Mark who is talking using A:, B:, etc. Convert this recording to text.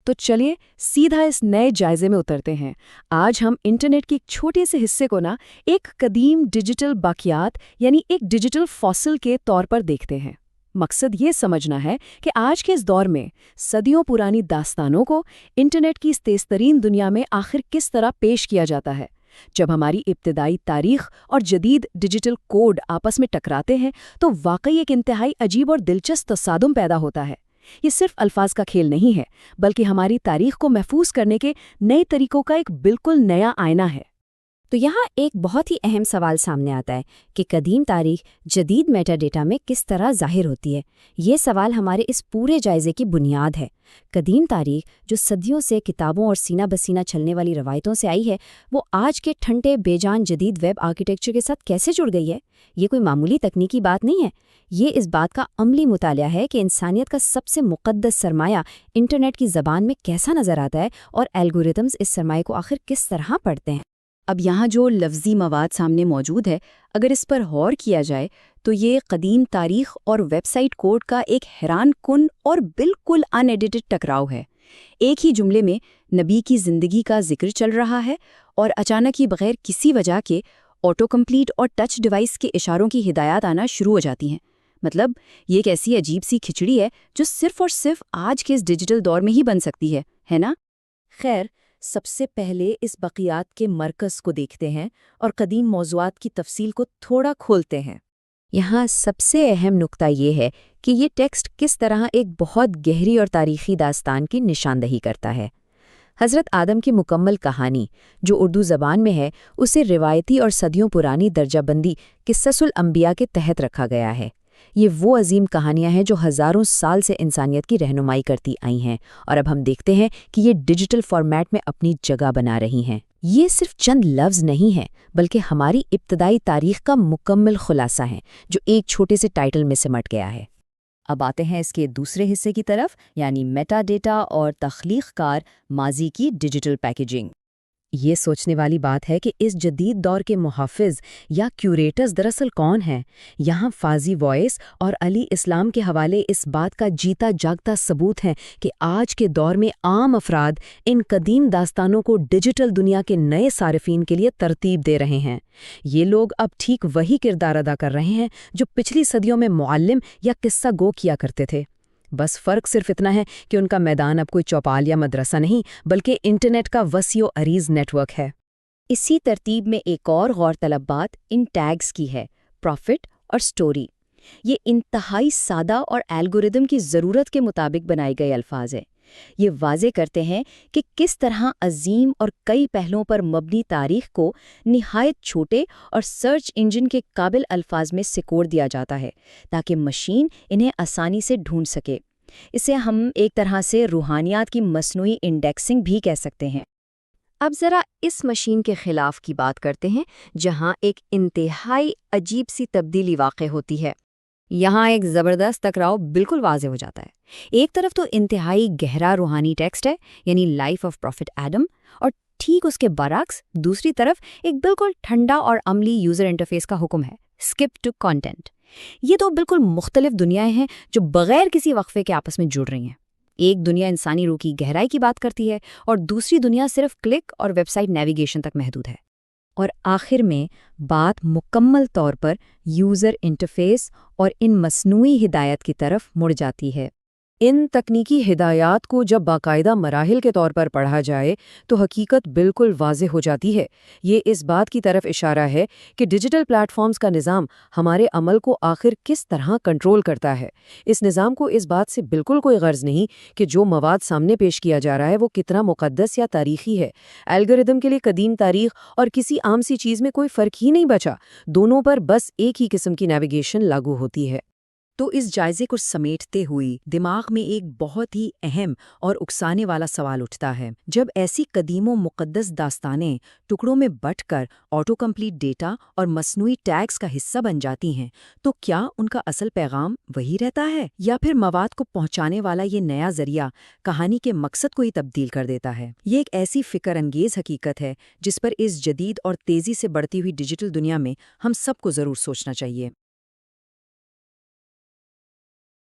A: तो चलिए सीधा इस नए जायजे में उतरते हैं। आज हम इंटरनेट के एक छोटे से हिस्से को एक कदीम डिजिटल बाकियात यानी एक डिजिटल फॉसिल के तौर पर देखते हैं। मकसद ये समझना है कि आज के इस दौर में सदियों पुरानी दास्तानों को इंटरनेट की इस तेज़तरीन दुनिया में आखिर किस तरह पेश किया जाता है। जब हमारी इब्तिदाई तारीख और जदीद डिजिटल कोड आपस में टकराते हैं तो वाकई एक इंतहाई अजीब और दिलचस्प तसादुम पैदा होता है। ये सिर्फ अल्फाज का खेल नहीं है, बल्कि हमारी तारीख को महफूज करने के नए तरीकों का एक बिल्कुल नया आईना है।
B: तो यहाँ एक बहुत ही अहम सवाल सामने आता है कि कदीम तारीख जदीद मेटा डेटा में किस तरह ज़ाहिर होती है। ये सवाल हमारे इस पूरे जायजे की बुनियाद है। कदीम तारीख जो सदियों से किताबों और सीना बसीना चलने वाली रवायतों से आई है, वो आज के ठंडे बेजान जदीद वेब आर्किटेक्चर के साथ कैसे जुड़ गई है। ये कोई मामूली तकनीकी बात नहीं है, ये इस बात का अमली मुतालिया है कि इंसानियत का सबसे मुक़द्दस सरमाया इंटरनेट की ज़बान में कैसा नज़र आता है और एल्गोरिथम्स इस सरमाए को आखिर किस तरह पढ़ते हैं।
C: अब यहाँ जो लफ्ज़ी मवाद सामने मौजूद है, अगर इस पर गौर किया जाए तो ये कदीम तारीख और वेबसाइट कोड का एक हैरान कुन और बिल्कुल अनएडिटेड टकराव है। एक ही जुमले में नबी की ज़िंदगी का जिक्र चल रहा है और अचानक ही बग़ैर किसी वजह के ऑटो कंप्लीट और टच डिवाइस के इशारों की हिदायत आना शुरू हो जाती हैं। मतलब ये एक ऐसी अजीब सी खिचड़ी है जो सिर्फ़ और सिर्फ आज के इस डिजिटल दौर में ही बन सकती है ना?
A: खैर, सबसे पहले इस बक़ियात के मरकज़ को देखते हैं और कदीम मौज़ूआत की तफसील को थोड़ा खोलते हैं।
B: यहाँ सबसे अहम नुक्ता ये है कि ये टेक्स्ट किस तरह एक बहुत गहरी और तारीख़ी दास्तान की निशानदही करता है। हज़रत आदम की मुकम्मल कहानी जो उर्दू ज़बान में है, उसे रिवायती और सदियों पुरानी दर्जाबंदी क़िस्सुल अंबिया के तहत रखा गया है। ये वो अजीम कहानियां हैं जो हज़ारों साल से इंसानियत की रहनुमाई करती आई हैं और अब हम देखते हैं कि ये डिजिटल फॉर्मेट में अपनी जगह बना रही हैं। ये सिर्फ चंद लफ्ज़ नहीं हैं, बल्कि हमारी इब्तदाई तारीख़ का मुकम्मल खुलासा है जो एक छोटे से टाइटल में सिमट गया है।
C: अब आते हैं इसके दूसरे हिस्से की तरफ, यानी मेटा डेटा और तख्लीक़कार माजी की डिजिटल पैकेजिंग।
B: ये सोचने वाली बात है कि इस जदीद दौर के मुहाफ़िज़ या क्यूरेटर्स दरअसल कौन हैं। यहाँ फ़ाज़ी वॉइस और अली इस्लाम के हवाले इस बात का जीता जागता सबूत हैं कि आज के दौर में आम अफराद इन कदीम दास्तानों को डिजिटल दुनिया के नए सारिफीन के लिए तरतीब दे रहे हैं। ये लोग अब ठीक वही किरदार अदा कर रहे हैं जो पिछली सदियों में मुअल्लिम या किस्सा गो किया करते थे। बस फ़र्क सिर्फ इतना है कि उनका मैदान अब कोई चौपाल या मदरसा नहीं, बल्कि इंटरनेट का वसीओ अरीज़ नेटवर्क है।
C: इसी तरतीब में एक और गौरतलब बात इन टैग्स की है, प्रॉफिट और स्टोरी। ये इंतहाई सादा और एल्गोरिदम की ज़रूरत के मुताबिक बनाए गए अल्फाज हैं। ये वाज़े करते हैं कि किस तरह अजीम और कई पहलुओं पर मबनी तारीख को निहायत छोटे और सर्च इंजन के काबिल अल्फाज में सिकोड़ दिया जाता है ताकि मशीन इन्हें आसानी से ढूंढ सके। इसे हम एक तरह से रूहानियात की मसनूई इंडेक्सिंग भी कह सकते हैं।
B: अब ज़रा इस मशीन के ख़िलाफ़ की बात करते हैं, जहाँ एक इंतहाई अजीब सी तब्दीली वाक़ होती है। यहाँ एक ज़बरदस्त टकराव बिल्कुल वाज़े हो जाता है। एक तरफ तो इंतहाई गहरा रूहानी टेक्स्ट है, यानी लाइफ ऑफ प्रॉफिट एडम, और ठीक उसके बरक्स दूसरी तरफ एक बिल्कुल ठंडा और अमली यूज़र इंटरफेस का हुक्म है, स्किप टू कंटेंट। ये तो बिल्कुल मुख्तलिफ दुनियाएं हैं जो बग़ैर किसी वक्फे के आपस में जुड़ रही हैं। एक दुनिया इंसानी रूह की गहराई की बात करती है और दूसरी दुनिया सिर्फ क्लिक और वेबसाइट नेविगेशन तक महदूद है। और आखिर में बात मुकम्मल तौर पर यूज़र इंटरफेस और इन मसनूई हिदायत की तरफ मुड़ जाती है।
A: इन तकनीकी हिदायत को जब बाकायदा मराहिल के तौर पर पढ़ा जाए तो हकीकत बिल्कुल वाज़े हो जाती है। ये इस बात की तरफ इशारा है कि डिजिटल प्लेटफॉर्म्स का निज़ाम हमारे अमल को आखिर किस तरह कंट्रोल करता है। इस निज़ाम को इस बात से बिल्कुल कोई गर्ज नहीं कि जो मवाद सामने पेश किया जा रहा है वो कितना मुक़द्दस या तारीख़ी है। एल्गोरिदम के लिए कदीम तारीख़ और किसी आम सी चीज़ में कोई फ़र्क ही नहीं बचा। दोनों पर बस एक ही किस्म की नेविगेशन लागू होती है।
C: तो इस जायजे को समेटते हुए दिमाग में एक बहुत ही अहम और उकसाने वाला सवाल उठता है। जब ऐसी कदीमों मुक़द्दस दास्तानें टुकड़ों में बँटकर ऑटो कंप्लीट डेटा और मसनूई टैग्स का हिस्सा बन जाती हैं, तो क्या उनका असल पैगाम वही रहता है या फिर मवाद को पहुंचाने वाला ये नया जरिया कहानी के मकसद को ही तब्दील कर देता है? ये एक ऐसी फ़िक्र अंगेज़ हकीकत है जिस पर इस जदीद और तेज़ी से बढ़ती हुई डिजिटल दुनिया में हम सबको ज़रूर सोचना चाहिए।